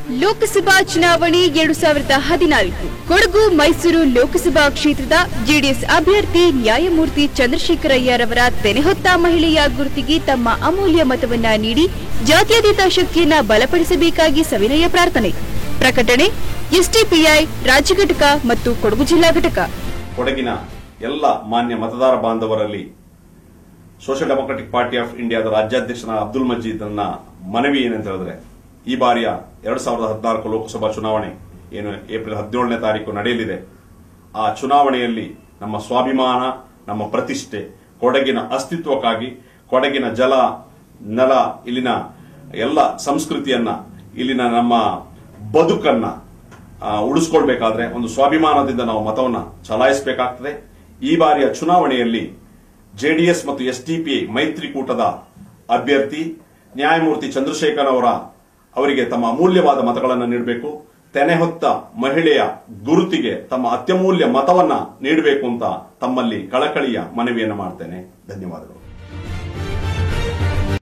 ಲೋಕಸಭಾ ಚುನಾವಣೆ 2014 ಕೊಡಗು ಮೈಸೂರು ಲೋಕಸಭಾ ಕ್ಷೇತ್ರದ ಜೆಡಿಎಸ್ ಅಭ್ಯರ್ಥಿ ನ್ಯಾಯಮೂರ್ತಿ ಚಂದ್ರಶೇಖರಯ್ಯರವರ ತೆನೆಹೊತ್ತ ಮಹಿಳೆಯ ಗುರುತಿಗೆ ತಮ್ಮ ಅಮೂಲ್ಯ ಮತವನ್ನ ನೀಡಿ ಜಾತ್ಯತೀತ ಶಕ್ತಿಯನ್ನ ಬಲಪಡಿಸಬೇಕಾಗಿ ಸವಿನಯ ಪ್ರಾರ್ಥನೆ. ಪ್ರಕಟಣೆ ಎಸ್ಡಿಪಿಐ ರಾಜ್ಯ ಘಟಕ ಮತ್ತು ಕೊಡಗು ಜಿಲ್ಲಾ ಘಟಕ. ಕೊಡಗಿನ ಎಲ್ಲ ಮಾನ್ಯ ಮತದಾರ ಬಾಂಧವರಲ್ಲಿ ಸೋಷಿಯಲ್ ಡೆಮೊಕ್ರಾಟಿಕ್ ಪಾರ್ಟಿ ಆಫ್ ಇಂಡಿಯಾದ ರಾಜ್ಯಾಧ್ಯಕ್ಷನ ಅಬ್ದುಲ್ ಮಜೀದ್ ನನ್ನ ಮನವಿ ಏನಂತ ಹೇಳಿದ್ರೆ, ಈ ಬಾರಿಯ 2014 ಲೋಕಸಭಾ ಚುನಾವಣೆ ಏನು ಏಪ್ರಿಲ್ 17ನೇ ತಾರೀಕು ನಡೆಯಲಿದೆ. ಆ ಚುನಾವಣೆಯಲ್ಲಿ ನಮ್ಮ ಸ್ವಾಭಿಮಾನ, ನಮ್ಮ ಪ್ರತಿಷ್ಠೆ, ಕೊಡಗಿನ ಅಸ್ತಿತ್ವಕ್ಕಾಗಿ, ಕೊಡಗಿನ ಜಲ, ನೆಲ, ಇಲ್ಲಿನ ಎಲ್ಲ ಸಂಸ್ಕೃತಿಯನ್ನ, ಇಲ್ಲಿನ ನಮ್ಮ ಬದುಕನ್ನ ಉಳಿಸ್ಕೊಳ್ಬೇಕಾದ್ರೆ ಒಂದು ಸ್ವಾಭಿಮಾನದಿಂದ ನಾವು ಮತವನ್ನ ಚಲಾಯಿಸಬೇಕಾಗ್ತದೆ. ಈ ಬಾರಿಯ ಚುನಾವಣೆಯಲ್ಲಿ ಜೆಡಿಎಸ್ ಮತ್ತು ಎಸ್ಡಿಪಿಐ ಮೈತ್ರಿಕೂಟದ ಅಭ್ಯರ್ಥಿ ನ್ಯಾಯಮೂರ್ತಿ ಚಂದ್ರಶೇಖರ್ ಅವರಿಗೆ ತಮ್ಮ ಅಮೂಲ್ಯವಾದ ಮತಗಳನ್ನು ನೀಡಬೇಕು. ತೆನೆಹೊತ್ತ ಮಹಿಳೆಯ ಗುರುತಿಗೆ ತಮ್ಮ ಅತ್ಯಮೂಲ್ಯ ಮತವನ್ನ ನೀಡಬೇಕು ಅಂತ ತಮ್ಮಲ್ಲಿ ಕಳಕಳಿಯ ಮನವಿಯನ್ನು ಮಾಡ್ತೇನೆ. ಧನ್ಯವಾದಗಳು.